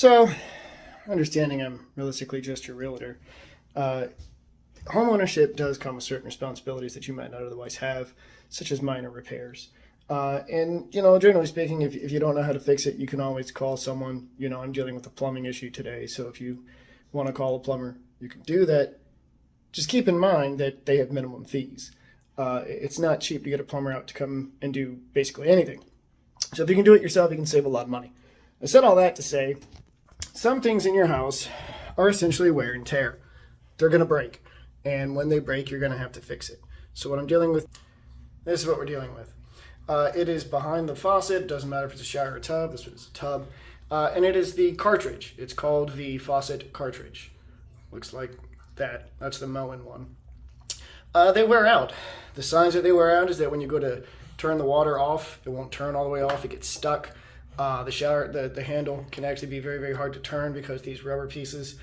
So, understanding I'm realistically just your realtor, uh, homeownership does come with certain responsibilities that you might not otherwise have, such as minor repairs. Generally speaking, if you don't know how to fix it, you can always call someone. I'm dealing with a plumbing issue today, so if you want to call a plumber, you can do that. Just keep in mind that they have minimum fees. It's not cheap to get a plumber out to come and do basically anything. So if you can do it yourself, you can save a lot of money. I said all that to say, some things in your house are essentially wear and tear. They're going to break. And when they break, you're going to have to fix it. So what I'm dealing with, this is what we're dealing with. It is behind the faucet. It doesn't matter if it's a shower or a tub. This one is a tub. And it is the cartridge. It's called the faucet cartridge. Looks like that. That's the Moen one. They wear out. The signs that they wear out is that when you go to turn the water off, it won't turn all the way off. It gets stuck. The handle can actually be very, very hard to turn because these rubber pieces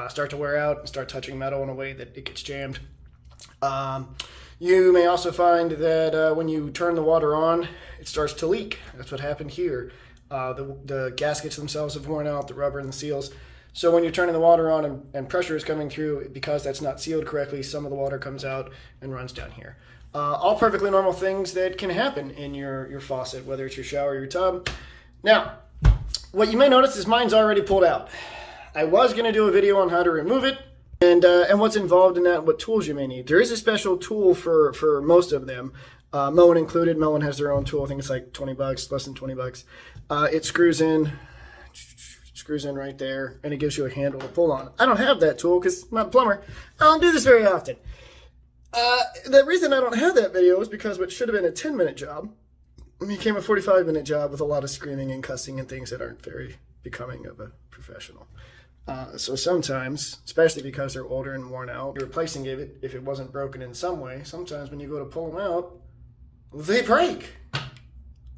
start to wear out and start touching metal in a way that it gets jammed. You may also find that when you turn the water on, it starts to leak. That's what happened here. The gaskets themselves have worn out, the rubber and the seals. So when you're turning the water on and pressure is coming through, because that's not sealed correctly, some of the water comes out and runs down here. All perfectly normal things that can happen in your faucet, whether it's your shower or your tub. Now, what you may notice is mine's already pulled out. I was going to do a video on how to remove it and what's involved in that, what tools you may need. There is a special tool for most of them, Moen included. Moen has their own tool. I think it's like $20, less than $20. It screws in right there, and it gives you a handle to pull on. I don't have that tool because I'm not a plumber. I don't do this very often. The reason I don't have that video is because what should have been a 10-minute job became a 45-minute job with a lot of screaming and cussing and things that aren't very becoming of a professional. So sometimes, especially because they're older and worn out, you're replacing it if it wasn't broken in some way. Sometimes when you go to pull them out, they break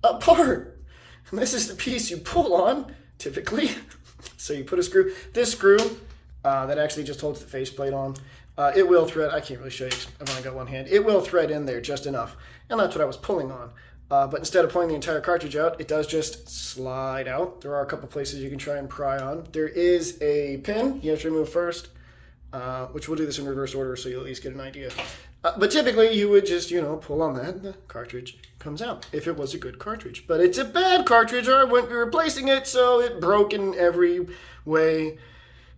apart. And this is the piece you pull on, typically. So you put a screw. This screw that actually just holds the faceplate on, it will thread. I can't really show you. I've only got one hand. It will thread in there just enough. And that's what I was pulling on. But instead of pulling the entire cartridge out, it does just slide out. There are a couple places you can try and pry on. There is a pin you have to remove first, which we'll do this in reverse order so you'll at least get an idea. But typically you would just, pull on that and the cartridge comes out if it was a good cartridge. But it's a bad cartridge or I wouldn't be replacing it, so it broke in every way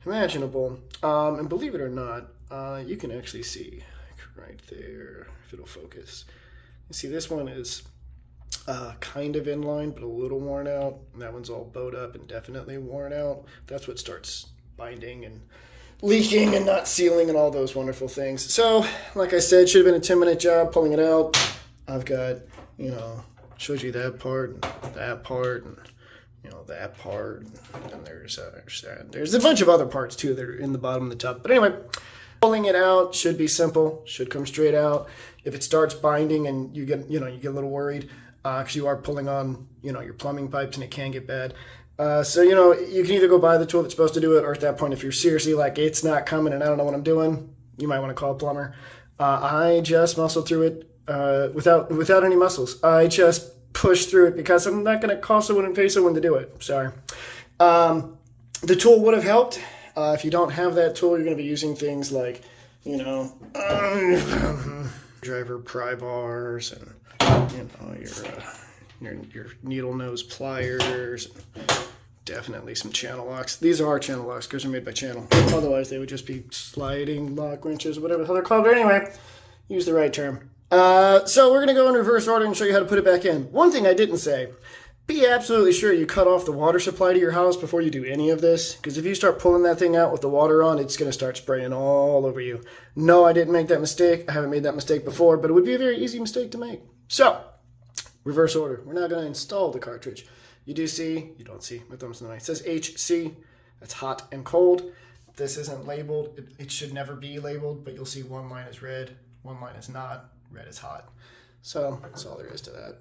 imaginable. And believe it or not, you can actually see right there, if it'll focus. You see this one is kind of in line, but a little worn out. And that one's all bowed up and definitely worn out. That's what starts binding and leaking and not sealing and all those wonderful things. So, like I said, should have been a 10-minute job pulling it out. I've got, showed you that part and that part and, that part. And there's a bunch of other parts too that are in the bottom of the tub. But anyway, pulling it out should be simple, should come straight out. If it starts binding and you get a little worried, because you are pulling on, your plumbing pipes and it can get bad. So you can either go buy the tool that's supposed to do it, or at that point, if you're seriously like, it's not coming and I don't know what I'm doing, you might want to call a plumber. I just muscled through it without any muscles. I just pushed through it because I'm not going to call someone and pay someone to do it. Sorry. The tool would have helped. If you don't have that tool, you're going to be using things like, driver pry bars and your needle nose pliers, definitely some channel locks. These are channel locks because they're made by Channel. Otherwise, they would just be sliding lock wrenches or whatever the hell they're called. But anyway, use the right term. So we're going to go in reverse order and show you how to put it back in. One thing I didn't say, be absolutely sure you cut off the water supply to your house before you do any of this, because if you start pulling that thing out with the water on, it's going to start spraying all over you. No, I didn't make that mistake. I haven't made that mistake before, but it would be a very easy mistake to make. So, reverse order. We're now going to install the cartridge. You don't see, my thumb's in the way. It says HC, that's hot and cold. This isn't labeled. It should never be labeled, but you'll see one line is red, one line is not. Red is hot. So, that's all there is to that.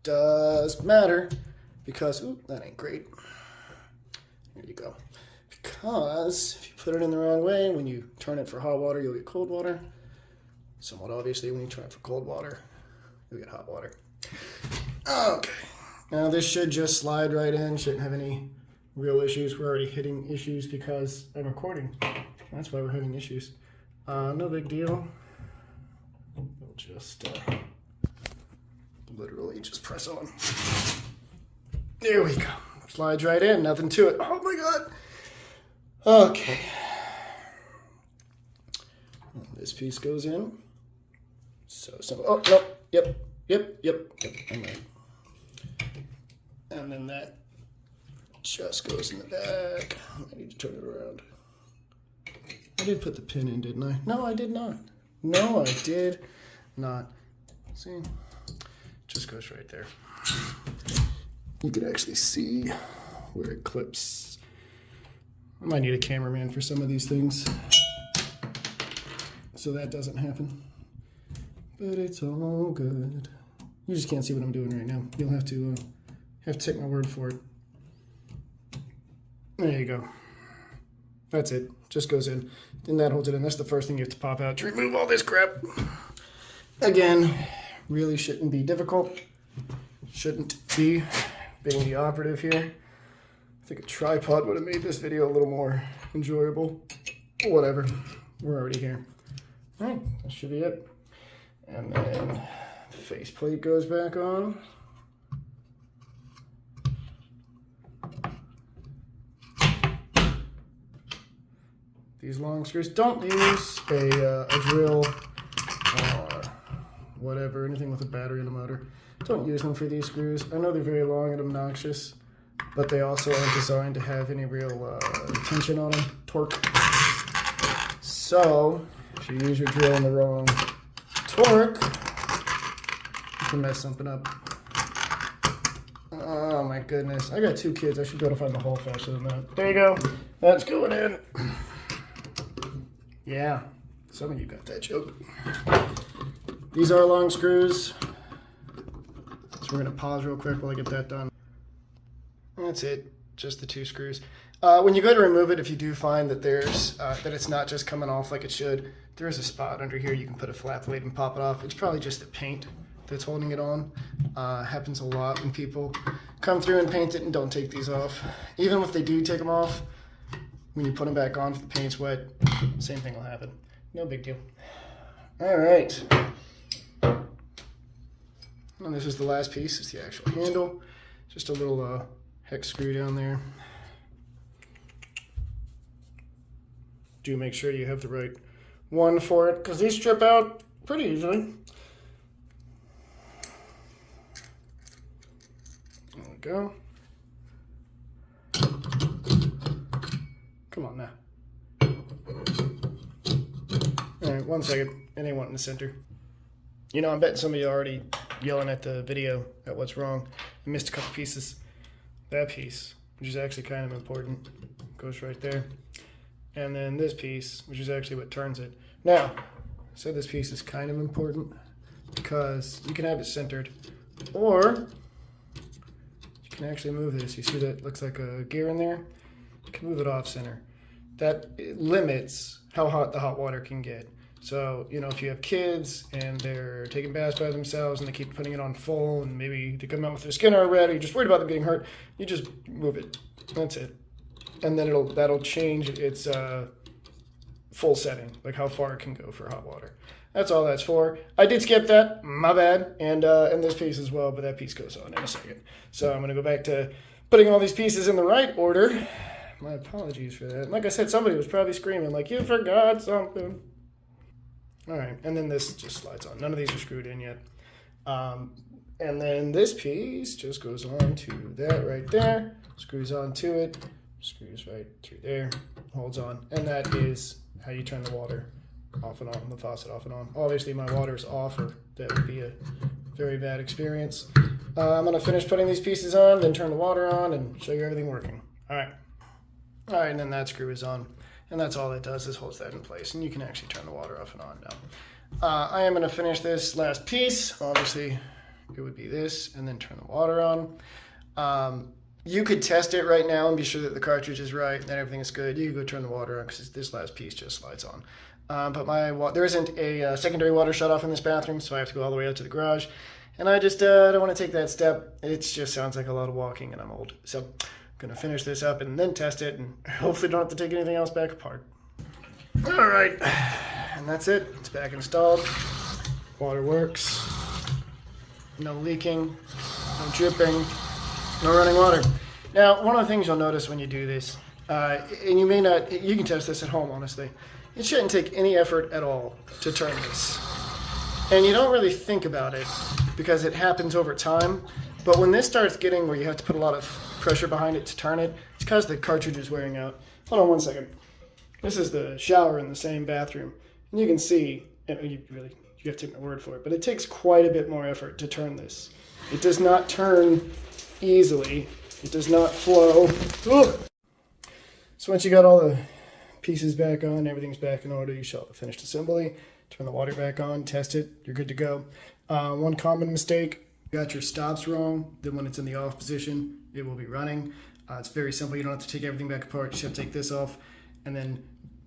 Does matter because, that ain't great. There you go. Because if you put it in the wrong way, when you turn it for hot water, you'll get cold water. Somewhat obviously, when you turn it for cold water, you'll get hot water. Okay. Now this should just slide right in. Shouldn't have any real issues. We're already hitting issues because I'm recording. That's why we're having issues. No big deal. We'll just literally just press on. There we go. Slides right in, nothing to it. Oh my God. Okay. This piece goes in. So simple. Oh, no. Yep. I'm right. And then that just goes in the back. I need to turn it around. I did put the pin in, didn't I? No, I did not. No, I did not. See? Just goes right there. You can actually see where it clips. I might need a cameraman for some of these things so that doesn't happen. But it's all good. You just can't see what I'm doing right now. You'll have to take my word for it. There you go. That's it. Just goes in. Then that holds it in. That's the first thing you have to pop out to remove all this crap. Again, really shouldn't be difficult. Shouldn't be being the operative here. I think a tripod would have made this video a little more enjoyable. Whatever. We're already here. All right, that should be it. And then the faceplate goes back on. These long screws, don't use a drill or whatever, anything with a battery and a motor. Don't use them for these screws. I know they're very long and obnoxious, but they also aren't designed to have any real tension on them, torque. So, if you use your drill in the wrong torque, you can mess something up. Oh my goodness. I got 2 kids. I should be able to find the hole faster than that. There you go. That's going in. Yeah, some of you got that joke. These are long screws. So we're going to pause real quick while I get that done. That's it. Just the 2 screws. When you go to remove it, if you do find that there's that it's not just coming off like it should, there is a spot under here you can put a flat blade and pop it off. It's probably just the paint that's holding it on. Happens a lot when people come through and paint it and don't take these off. Even if they do take them off, when you put them back on if the paint's wet, same thing will happen. No big deal. All right. And this is the last piece. It's the actual handle. Just a little hex screw down there. Do make sure you have the right one for it, because these strip out pretty easily. There we go. Come on now. All right, 1 second. It ain't one in the center. You know, I'm betting some of you are already yelling at the video at what's wrong. I missed a couple pieces. That piece, which is actually kind of important, goes right there. And then this piece, which is actually what turns it. Now, I said this piece is kind of important because you can have it centered, or you can actually move this. You see that looks like a gear in there? You can move it off center. That limits how hot the hot water can get. So, you know, if you have kids and they're taking baths by themselves and they keep putting it on full and maybe they come out with their skin all red, or you're just worried about them getting hurt, you just move it. That's it. And then that'll change its full setting, like how far it can go for hot water. That's all that's for. I did skip that, my bad, and this piece as well, but that piece goes on in a second. So I'm gonna go back to putting all these pieces in the right order. My apologies for that. Like I said, somebody was probably screaming like, you forgot something. All right, and then this just slides on. None of these are screwed in yet. And then this piece just goes on to that right there, screws onto it, screws right through there, holds on. And that is how you turn the water off and on, the faucet off and on. Obviously my water's off, or that would be a very bad experience. I'm gonna finish putting these pieces on, then turn the water on and show you everything working. All right, and then that screw is on. And that's all it does, is holds that in place. And you can actually turn the water off and on now. I am gonna finish this last piece. Obviously it would be this, and then turn the water on. You could test it right now and be sure that the cartridge is right and that everything is good. You could go turn the water on because this last piece just slides on. But there isn't a secondary water shutoff in this bathroom, so I have to go all the way out to the garage. And I just don't want to take that step. It just sounds like a lot of walking, and I'm old. So going to finish this up and then test it, and hopefully don't have to take anything else back apart. All right, and that's it. It's back installed. Water works. No leaking, no dripping, no running water. Now, one of the things you'll notice when you do this, and you may not, you can test this at home, honestly. It shouldn't take any effort at all to turn this. And you don't really think about it because it happens over time. But when this starts getting where you have to put a lot of pressure behind it to turn it, it's because the cartridge is wearing out. Hold on one second. This is the shower in the same bathroom. And you can see, you have to take my word for it, but it takes quite a bit more effort to turn this. It does not turn easily. It does not flow. Ugh. So once you got all the pieces back on, everything's back in order, you shall have the finished assembly. Turn the water back on, test it, you're good to go. One common mistake, you got your stops wrong. Then when it's in the off position, it will be running. It's very simple. You don't have to take everything back apart. You just have to take this off and then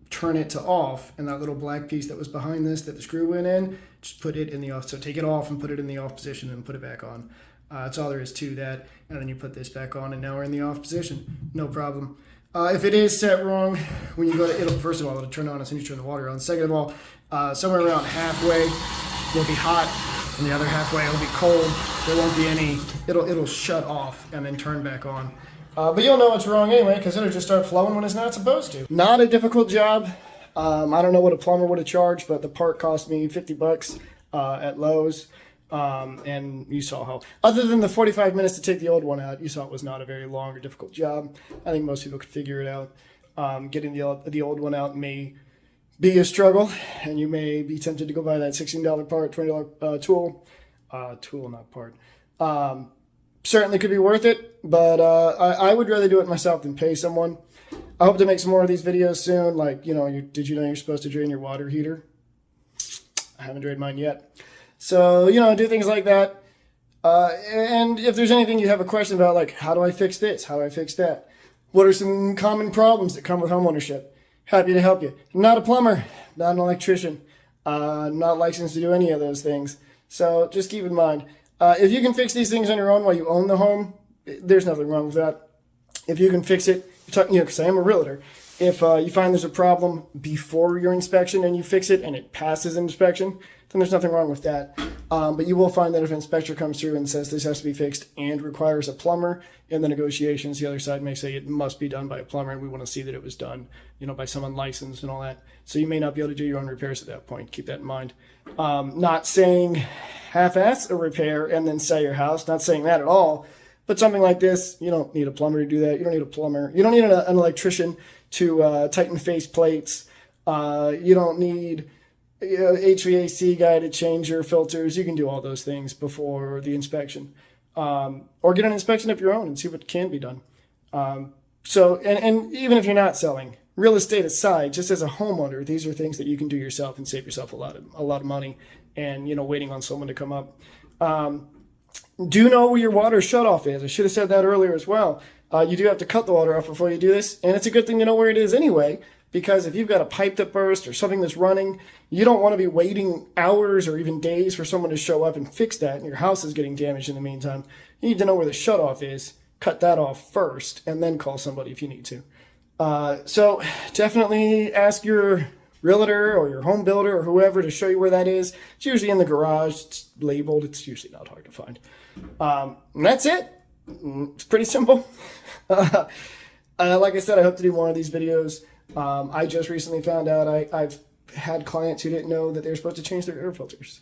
turn it to off, and that little black piece that was behind this that the screw went in, just put it in the off. So take it off and put it in the off position and put it back on. That's all there is to that. And then you put this back on, and now we're in the off position. No problem. If it is set wrong, when you go to, first of all, it'll turn on as soon as you turn the water on. Second of all, somewhere around halfway will be hot, and the other halfway it'll be cold. There won't be any, it'll shut off and then turn back on. But you'll know it's wrong anyway, because it'll just start flowing when it's not supposed to. Not a difficult job. I don't know what a plumber would have charged, but the part cost me $50 at Lowe's. And you saw how, other than the 45 minutes to take the old one out, you saw it was not a very long or difficult job. I think most people could figure it out. Getting the old one out may be a struggle, and you may be tempted to go buy that $16 part, $20 tool, not part. Certainly could be worth it, but I would rather do it myself than pay someone. I hope to make some more of these videos soon. Like, did you know you're supposed to drain your water heater? I haven't drained mine yet. So, do things like that. And if there's anything you have a question about, like, how do I fix this? How do I fix that? What are some common problems that come with homeownership? Happy to help you. I'm not a plumber, not an electrician, not licensed to do any of those things. So just keep in mind, if you can fix these things on your own while you own the home, there's nothing wrong with that. If you can fix it, because I am a realtor, if you find there's a problem before your inspection and you fix it and it passes inspection, then there's nothing wrong with that. But you will find that if an inspector comes through and says this has to be fixed and requires a plumber, in the negotiations, the other side may say it must be done by a plumber, and we want to see that it was done, by someone licensed and all that. So you may not be able to do your own repairs at that point. Keep that in mind. Not saying half-ass a repair and then sell your house. Not saying that at all. But something like this, you don't need a plumber to do that. You don't need a plumber. You don't need an electrician to tighten face plates. You don't need HVAC guy to change your filters. You can do all those things before the inspection, or get an inspection of your own and see what can be done. So even if you're not selling, real estate aside, just as a homeowner, these are things that you can do yourself and save yourself a lot of money, and waiting on someone to come up. Do know where your water shutoff is. I should have said that earlier as well. You do have to cut the water off before you do this, and it's a good thing to know where it is anyway, because if you've got a pipe that burst or something that's running, you don't want to be waiting hours or even days for someone to show up and fix that, and your house is getting damaged in the meantime. You need to know where the shutoff is, cut that off first, and then call somebody if you need to. So definitely ask your realtor or your home builder or whoever to show you where that is. It's usually in the garage. It's labeled. It's usually not hard to find. And that's it. It's pretty simple. Like I said, I hope to do more of these videos. I just recently found out I've had clients who didn't know that they were supposed to change their air filters.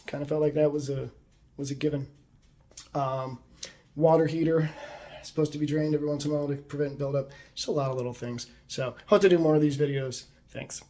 Kind of felt like that was a given. Water heater, supposed to be drained every once in a while to prevent buildup. Just a lot of little things. So hope to do more of these videos. Thanks.